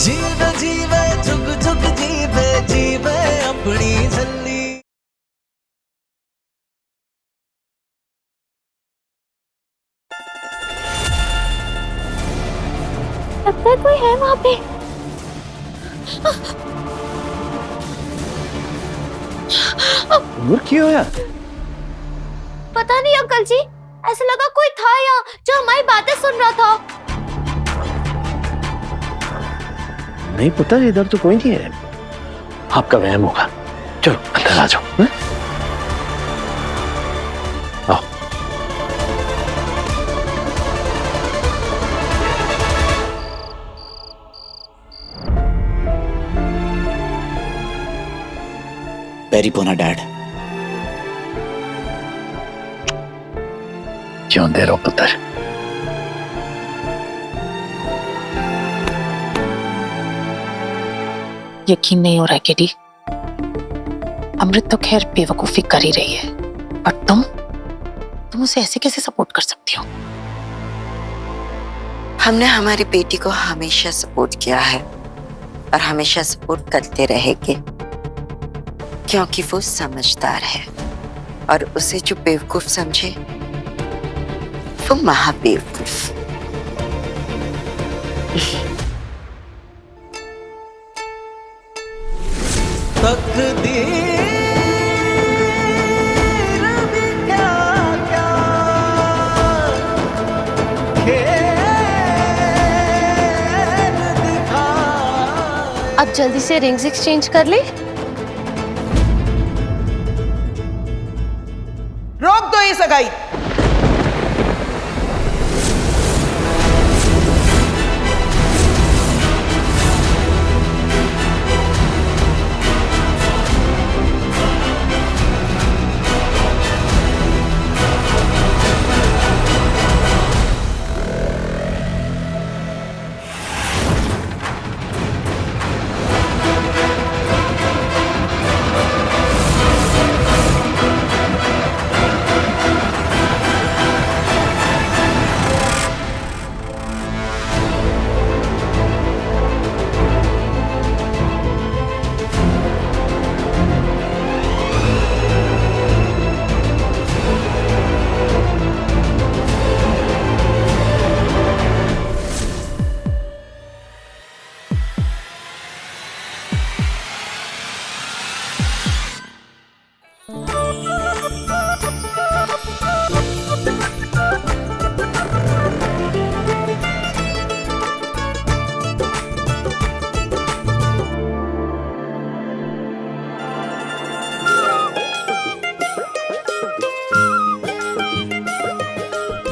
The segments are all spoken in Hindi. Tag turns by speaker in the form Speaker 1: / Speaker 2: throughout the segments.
Speaker 1: जीवे जीवे झुक झुक जीवे जीवे अपनी झल्ली।
Speaker 2: लगता है कोई है वहां पे।
Speaker 3: नूर क्यों है?
Speaker 2: पता नहीं अंकल जी, ऐसा लगा कोई था यहाँ जो हमारी बातें सुन रहा था।
Speaker 3: नहीं पता, इधर तो कोई नहीं है। आपका वहम होगा। चलो अंदर आ जाओ। आओ।
Speaker 4: पेरीपोना डैड।
Speaker 3: जिਉਂਦੇ रहो पुत्र।
Speaker 5: यकीन नहीं हो रहा है केडी। अमृत तो खैर बेवकूफी कर ही रही है, और तुम उसे ऐसे कैसे सपोर्ट कर सकती हो?
Speaker 6: हमने हमारी बेटी को हमेशा सपोर्ट किया है और हमेशा सपोर्ट करते रहेंगे, क्योंकि वो समझदार है और उसे जो बेवकूफ समझे वो महाबेवकूफ।
Speaker 1: तकदीर भी क्या क्या खेल दिखा।
Speaker 2: अब जल्दी से रिंग्स एक्सचेंज कर ले।
Speaker 7: रोक दो ये सगाई।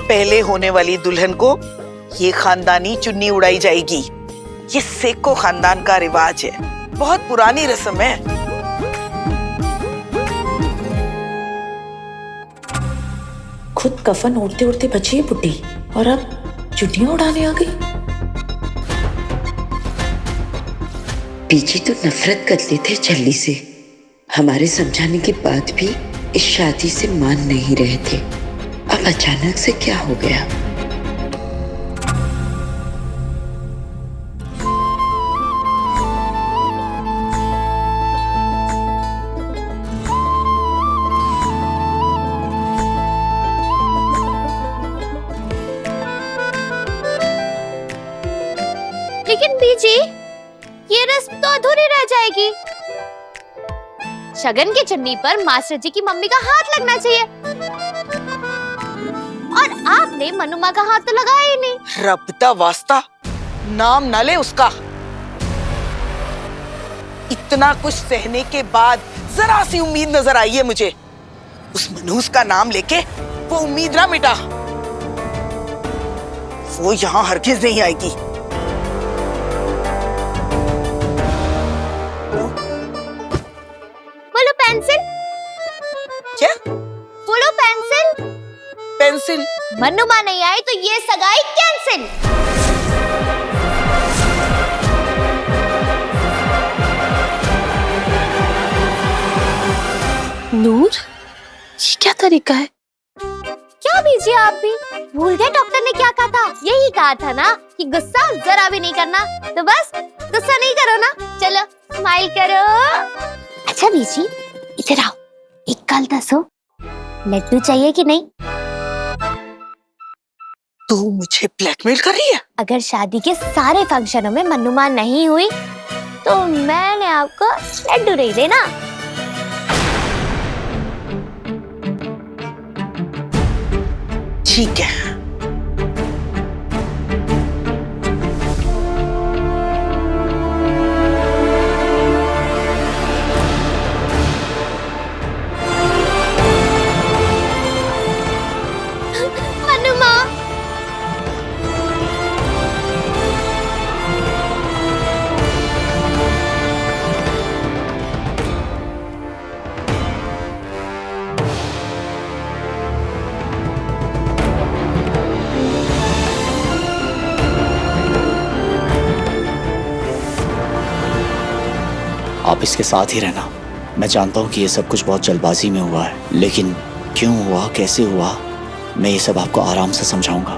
Speaker 7: पहले होने वाली दुल्हन को ये खानदानी चुन्नी उड़ाई जाएगी। ये सेको खानदान का रिवाज है, बहुत पुरानी रस्म है।
Speaker 5: खुद कफन ओढ़ते ओढ़ते बची है बुड्ढी, और अब चुन्नियां उड़ाने आ गई।
Speaker 6: बीजी तो नफरत करते थे छल्ली से, हमारे समझाने के बाद भी इस शादी से मान नहीं रहे थे। अब अचानक से क्या हो गया?
Speaker 2: लेकिन बीजी, ये रस्म तो अधूरी रह जाएगी। शगन की चुन्नी पर मास्टर जी की मम्मी का हाथ लगना चाहिए, और आपने मनुमा का हाथ तो लगाया ही नहीं।
Speaker 7: रब दा वास्ता, नाम ना ले उसका। इतना कुछ सहने के बाद जरा सी उम्मीद नजर आई है मुझे। उस मनहूस का नाम लेके वो उम्मीद ना मिटा। वो यहाँ हरगिज नहीं आएगी।
Speaker 2: बोलो पेंसिल।
Speaker 7: क्या?
Speaker 2: बोलो पेंसिल।
Speaker 7: पेंसिल।
Speaker 2: मनुमा नहीं आई तो ये सगाई कैंसिल।
Speaker 5: नूर, ये क्या तरीका है?
Speaker 2: क्या बीजिए, आप भी भूल गए डॉक्टर ने क्या कहा था? यही कहा था ना कि गुस्सा जरा भी नहीं करना। तो बस गुस्सा स्माइल करो। अच्छा बीजी इधर आओ, एक गल दसो, लड्डू चाहिए कि नहीं?
Speaker 7: तू मुझे ब्लैकमेल कर रही है?
Speaker 2: अगर शादी के सारे फंक्शनों में मन्नुमा नहीं हुई तो मैंने आपको लड्डू नहीं देना।
Speaker 7: ठीक है।
Speaker 2: मन्नुमा
Speaker 4: आप इसके साथ ही रहना। मैं जानता हूँ कि ये सब कुछ बहुत जल्दबाजी में हुआ है, लेकिन क्यों हुआ, कैसे हुआ, मैं ये सब आपको आराम से समझाऊंगा।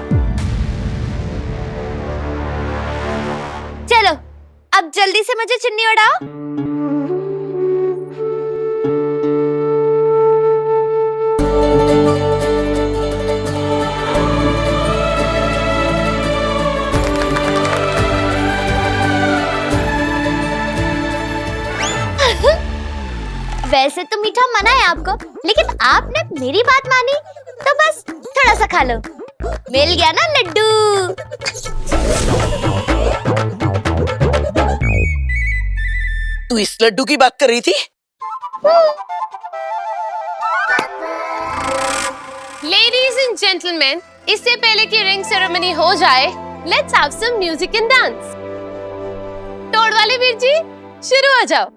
Speaker 2: चलो अब जल्दी से मुझे चुन्नी उड़ाओ। वैसे तो मीठा मना है आपको, लेकिन आपने मेरी बात मानी तो बस थोड़ा सा खा लो। मिल गया ना लड्डू।
Speaker 7: तू इस लड्डू की बात कर रही थी?
Speaker 8: Ladies and gentlemen, इससे पहले कि रिंग सेरेमनी हो जाए, let's have some music and dance. तोड़ वाले वीर जी, शुरू हो जाओ।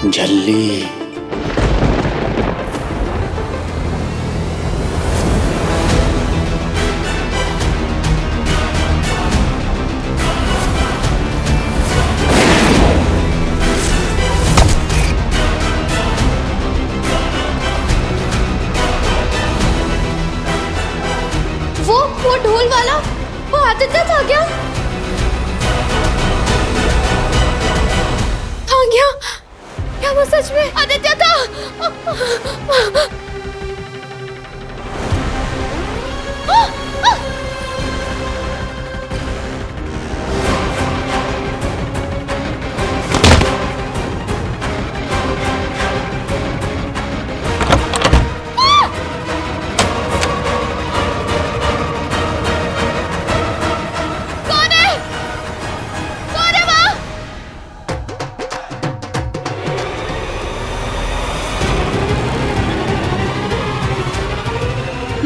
Speaker 4: झल्ली
Speaker 8: वो ढोल वाला, वो आदित्य था क्या? था क्या? क्या वो सच में आदित्य था?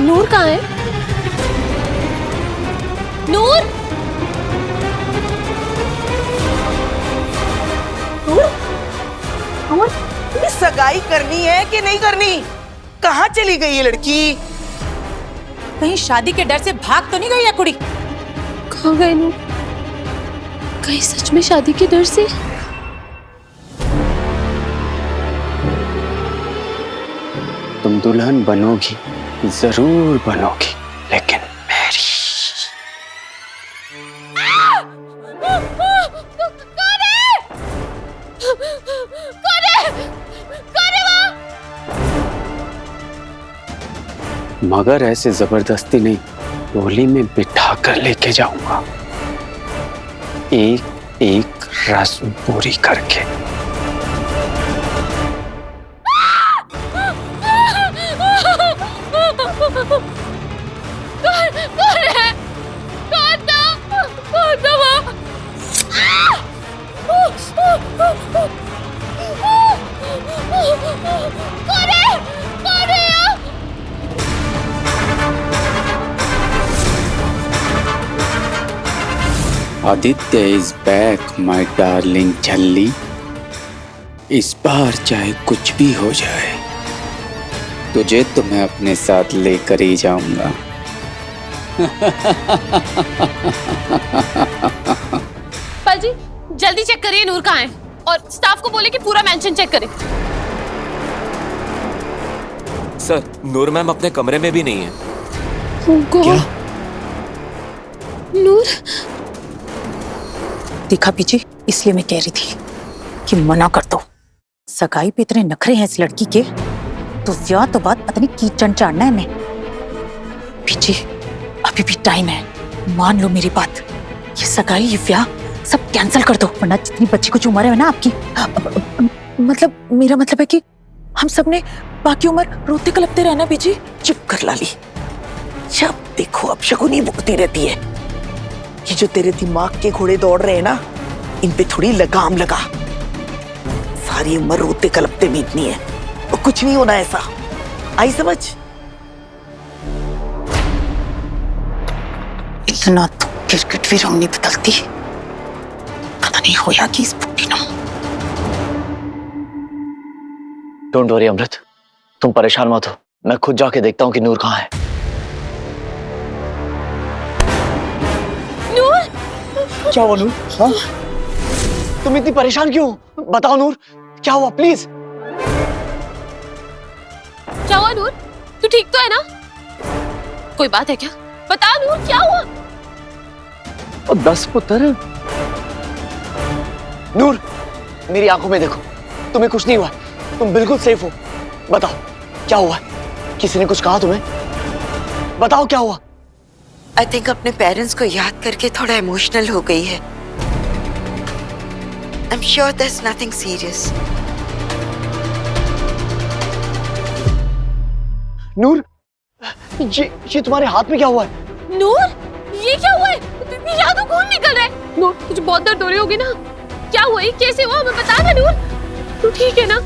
Speaker 8: नूर कहाँ है? नूर?
Speaker 7: नूर? सगाई करनी है कि नहीं करनी? कहाँ चली गई ये लड़की?
Speaker 5: कहीं शादी के डर से भाग तो नहीं गई है कुड़ी?
Speaker 8: कहाँ गए नूर? कहीं सच में शादी के डर से?
Speaker 3: तुम दुल्हन बनोगी, जरूर बनोगी, लेकिन मेरी। मगर ऐसे जबरदस्ती नहीं, डोली में बिठा कर लेके जाऊंगा, एक एक रस्म पूरी करके।
Speaker 9: Aditya is back my darling झल्ली। इस बार चाहे कुछ भी हो जाए, तुझे तो मैं अपने साथ लेकर ही जाऊंगा।
Speaker 8: पाजी जल्दी चेक करिए नूर कहाँ है, और स्टाफ को बोले कि पूरा मेंशन चेक करे।
Speaker 10: सर, नूर मैम अपने कमरे में भी नहीं है।
Speaker 5: क्या? नूर देखा पीछे, इसलिए मैं कह रही थी कि मना कर दो। सगाई पे इतने नखरे हैं इस लड़की के, तो ब्याह तो बात पता नहीं कीचड़ चाड़ना है मैं। पीछे अभी भी टाइम है, मान लो मेरी बात। ये सगाई ये ब्याह सब कैंसिल कर दो, वरना जितनी बच्ची को उम्र है ना आपकी, मतलब मेरा मतलब है कि हम सब ने बाकी उम्र रोते कलपते रहना। बीजी
Speaker 7: चुप कर लाली, जब देखो अब शकुनी भुगती रहती है। ये जो तेरे दिमाग के घोड़े दौड़ रहे हैं ना, इन पे थोड़ी लगाम लगा। सारी उम्र रोते कलपते बीतनी है, और कुछ नहीं होना ऐसा। आई समझ?
Speaker 5: इतना तो क्रिकेट भी रंग नहीं बदलती, पता नहीं होया कि इस बुढ़ी ना।
Speaker 3: डोंट वरी अमृत, तुम परेशान मत हो, मैं खुद जाके देखता हूँ कि नूर कहाँ है।
Speaker 8: नूर?
Speaker 3: क्या हुआ नूर? हाँ? तुम इतनी परेशान क्यों? बताओ नूर, क्या हुआ प्लीज?
Speaker 8: क्या हुआ नूर? तू ठीक तो है ना? कोई बात है क्या? बता नूर, क्या हुआ?
Speaker 3: और 10 पुत्र। नूर, मेरी आंखों में देखो, तुम्हें कुछ नहीं हुआ, तुम बिल्कुल सेफ हो। बताओ क्या हुआ? किसी ने कुछ कहा तुम्हें? बताओ क्या हुआ?
Speaker 6: आई थिंक अपने पेरेंट्स को याद करके थोड़ा इमोशनल हो गई है। I am sure that's nothing serious.
Speaker 3: Noor, ये तुम्हारे हाथ में क्या हुआ है?
Speaker 8: नूर, ये क्या हुआ है? यहाँ तो खून निकल रहा है। नूर, तुझे बहुत दर्द हो रही होगी ना? क्या हुआ? ये कैसे हुआ? हमें बता ना नूर। तू ठीक है ना?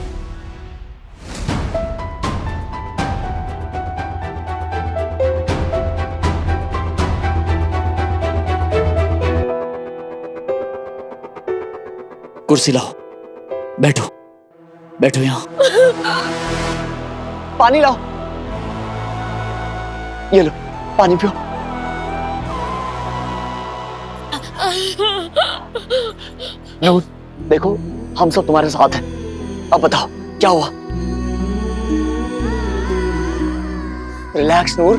Speaker 4: कुर्सी लाओ, बैठो बैठो यहाँ।
Speaker 3: पानी लाओ, ये लो पानी पियो। नूर देखो, हम सब तुम्हारे साथ हैं। अब बताओ क्या हुआ? रिलैक्स नूर।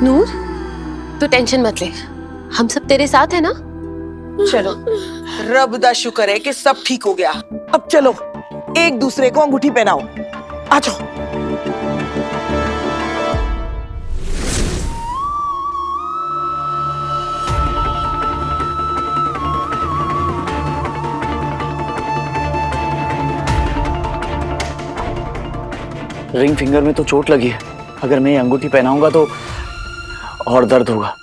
Speaker 8: नूर, तू टेंशन मत ले, हम सब तेरे साथ है ना?
Speaker 7: चलो, रब दा शुक्र है कि सब ठीक हो गया। अब चलो एक दूसरे को अंगूठी पहनाओ। आ जाओ।
Speaker 3: रिंग फिंगर में तो चोट लगी है, अगर मैं ये अंगूठी पहनाऊंगा तो और दर्द होगा।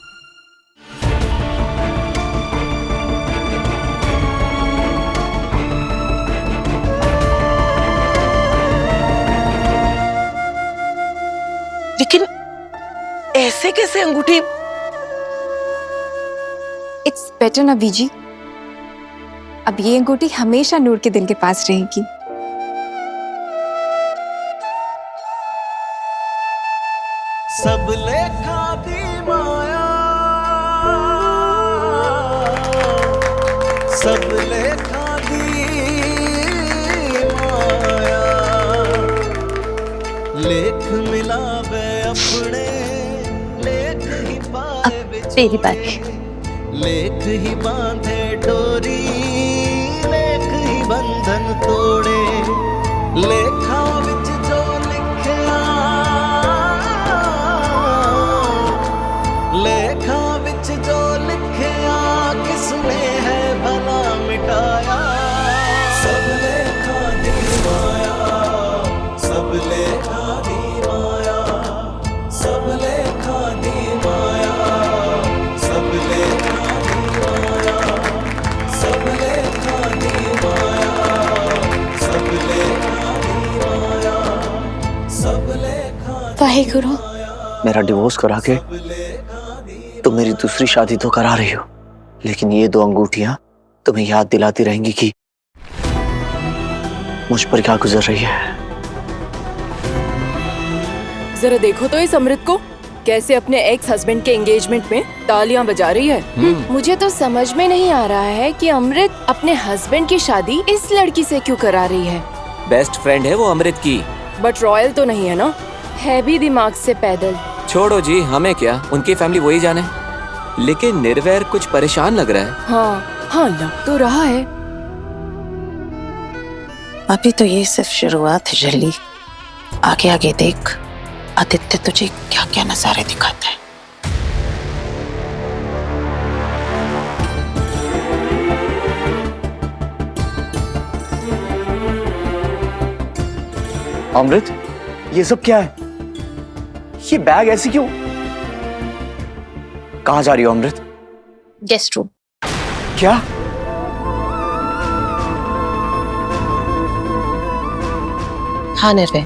Speaker 7: लेकिन ऐसे कैसे अंगूठी?
Speaker 11: इट्स बेटर ना बीजी, अब ये अंगूठी हमेशा नूर के दिल के पास रहेगी।
Speaker 1: सब लेखा दी माया, सब लेखा दी माया, लेख मिलावे अपने, लेख ही पाए बिछोड़े,
Speaker 2: तेरी बारी।
Speaker 1: लेख ही बांधे डोरी, लेख ही बंधन तोड़े, लेखा विच जो लिखया, लेखा विच जो लिखया, किसने है भला मिटाया। सब लेखा दी माया, सब लेखा दी माया, सब लेखा दी माया, सब लेखा दी माया, सब लेखा दी माया, सब लेखा दी माया, सब लेखा।
Speaker 2: वाहेगुरु।
Speaker 3: मेरा डिवोर्स करा के तुम मेरी दूसरी शादी तो करा रही हो, लेकिन ये दो अंगूठियां तुम्हें याद दिलाती रहेंगी कि मुझ पर क्या गुजर रही है।
Speaker 12: जरा देखो तो इस अमृत को, कैसे अपने एक्स हस्बैंड के एंगेजमेंट में तालियां बजा रही है।
Speaker 11: मुझे तो समझ में नहीं आ रहा है कि अमृत अपने हस्बैंड की शादी इस लड़की से क्यों करा रही है।
Speaker 10: बेस्ट फ्रेंड है वो अमृत की।
Speaker 12: बट रॉयल तो नहीं है ना।
Speaker 11: है भी दिमाग से पैदल।
Speaker 10: छोड़ो जी, हमें क्या, उनकी फैमिली वही जाने। लेकिन निर्वैर कुछ परेशान लग रहा है।
Speaker 12: हाँ लग तो रहा है।
Speaker 5: अभी तो ये सिर्फ शुरुआत है जल्दी, आगे आगे देख आदित्य तुझे क्या क्या नजारे दिखाता है।
Speaker 3: अमृत, ये सब क्या है? ये बैग ऐसी क्यों? कहाँ जा रही हो अमृत?
Speaker 8: Guest room.
Speaker 3: क्या?
Speaker 8: हाँ निर्भय,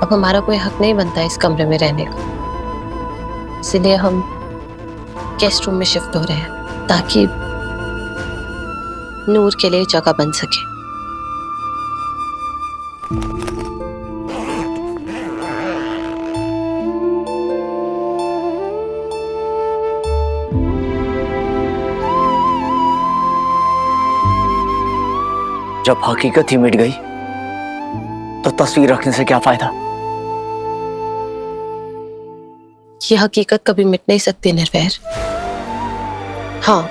Speaker 8: अब हमारा कोई हक नहीं बनता इस कमरे में रहने का, इसलिए हम गेस्ट रूम में शिफ्ट हो रहे हैं ताकि नूर के लिए जगह बन सके।
Speaker 3: जब हकीकत ही मिट गई तो तस्वीर रखने से क्या फायदा?
Speaker 8: ये हकीकत कभी मिट नहीं सकती निर्वैर। हाँ,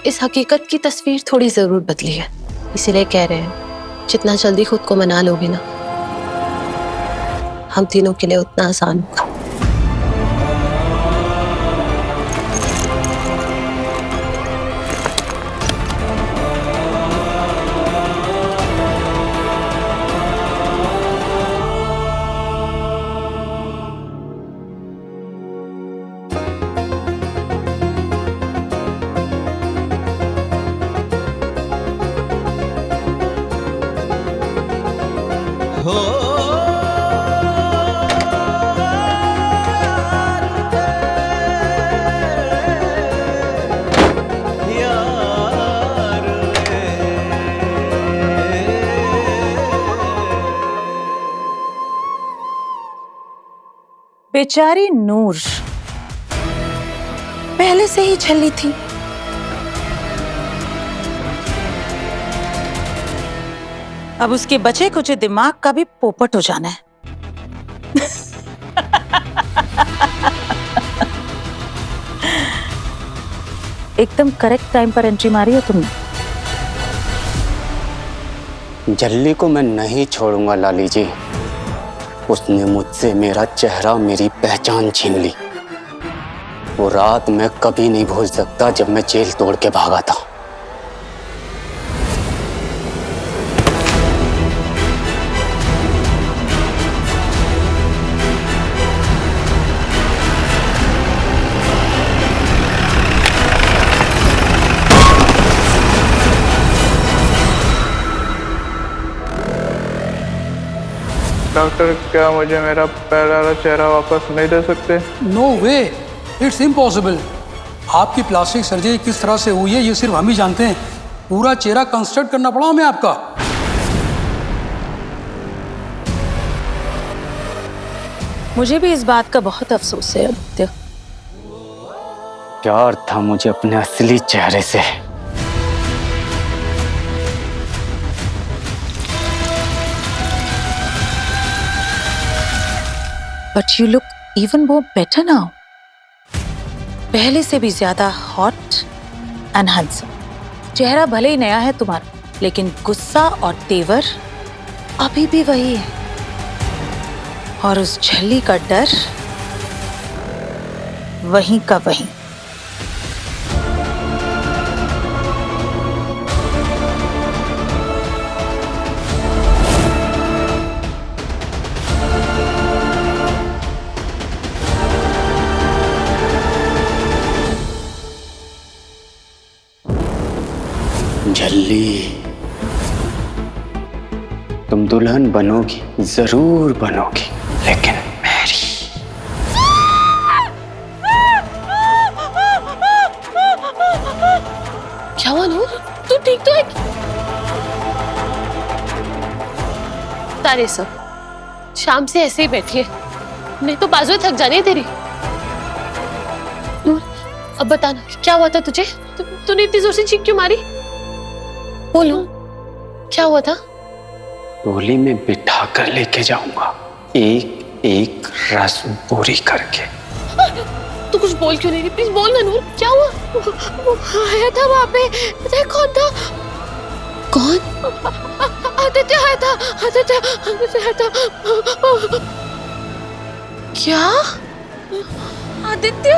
Speaker 8: इस हकीकत की तस्वीर थोड़ी जरूर बदली है, इसीलिए कह रहे हैं जितना जल्दी खुद को मना लोगे ना, हम तीनों के लिए उतना आसान होगा।
Speaker 5: बेचारी नूर पहले से ही छली थी। अब उसके बचे कुछ दिमाग का भी पोपट हो जाना है। एकदम करेक्ट टाइम पर एंट्री मारी है तुमने।
Speaker 9: जल्ली को मैं नहीं छोड़ूंगा लाली जी। उसने मुझसे मेरा चेहरा, मेरी पहचान छीन ली। वो रात मैं कभी नहीं भूल सकता जब मैं जेल तोड़ के भागा था।
Speaker 13: डॉक्टर, क्या मुझे मेरा पहला वाला चेहरा वापस नहीं दे सकते?
Speaker 14: No way, it's impossible. आपकी प्लास्टिक सर्जरी किस तरह से हुई है ये सिर्फ हम ही जानते हैं। पूरा चेहरा कंस्ट्रक्ट करना पड़ा हमें आपका।
Speaker 5: मुझे भी इस बात का बहुत अफसोस है आदित्य।
Speaker 9: प्यार था मुझे अपने असली चेहरे से।
Speaker 5: But you look even more better now. पहले से भी ज्यादा hot and handsome. चेहरा भले ही नया है तुम्हारा, लेकिन गुस्सा और तेवर अभी भी वही है। और उस झल्ली का डर वहीं का वहीं।
Speaker 9: झल्ली, तुम दुल्हन बनोगी, जरूर बनोगी, लेकिन मेरी।
Speaker 8: ठीक तो है? तारे सब शाम से ऐसे ही बैठी है, नहीं तो बाजू थक जानी है तेरी। नूर, अब बताना क्या हुआ था तुझे? तूने इतनी जोर से चीख क्यों मारी? बोलो क्या हुआ था?
Speaker 9: टोली में बिठा कर लेके जाऊंगा, एक एक रस पूरी करके।
Speaker 8: तू कुछ बोल क्यों नहीं रही? प्लीज बोल ना नूर, क्या हुआ? वो आया था वहां पे, पता है कौन था? कौन? आदित्य आया था, आदित्य आया था। क्या? आदित्य?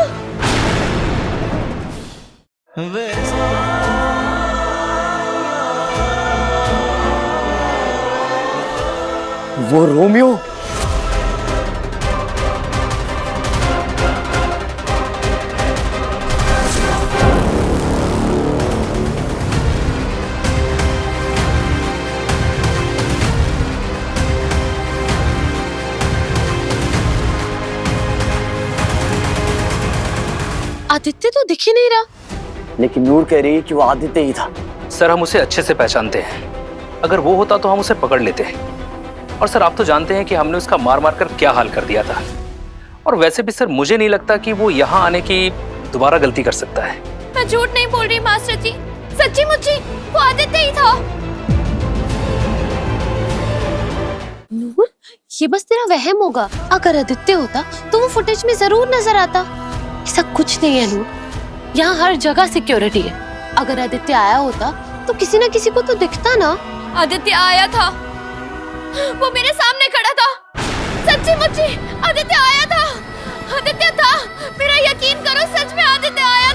Speaker 3: वो रोमियो?
Speaker 8: आदित्य तो दिख ही नहीं रहा।
Speaker 3: लेकिन नूर कह रही है कि वो आदित्य ही था।
Speaker 15: सर हम उसे अच्छे से पहचानते हैं, अगर वो होता तो हम उसे पकड़ लेते। और सर आप तो जानते हैं कि हमने उसका मार मार कर क्या हाल कर दिया था। और वैसे भी सर मुझे नहीं लगता कि वो यहाँ आने की दोबारा गलती कर सकता है।
Speaker 2: मैं झूठ नहीं बोल रही मास्टर जी, सच्ची मुच्ची वो आदित्य ही था।
Speaker 8: नूर, ये बस तेरा वहम होगा। अगर आदित्य होता तो वो फुटेज में जरूर नजर आता। ऐसा कुछ नहीं है नूर, यहाँ हर जगह सिक्योरिटी है। अगर आदित्य आया होता तो किसी ना किसी को तो दिखता ना।
Speaker 2: आदित्य आया था, वो मेरे सामने खड़ा था। सच्ची मुच्ची आदित्य आया था, आदित्य था। मेरा यकीन करो, सच में आदित्य आया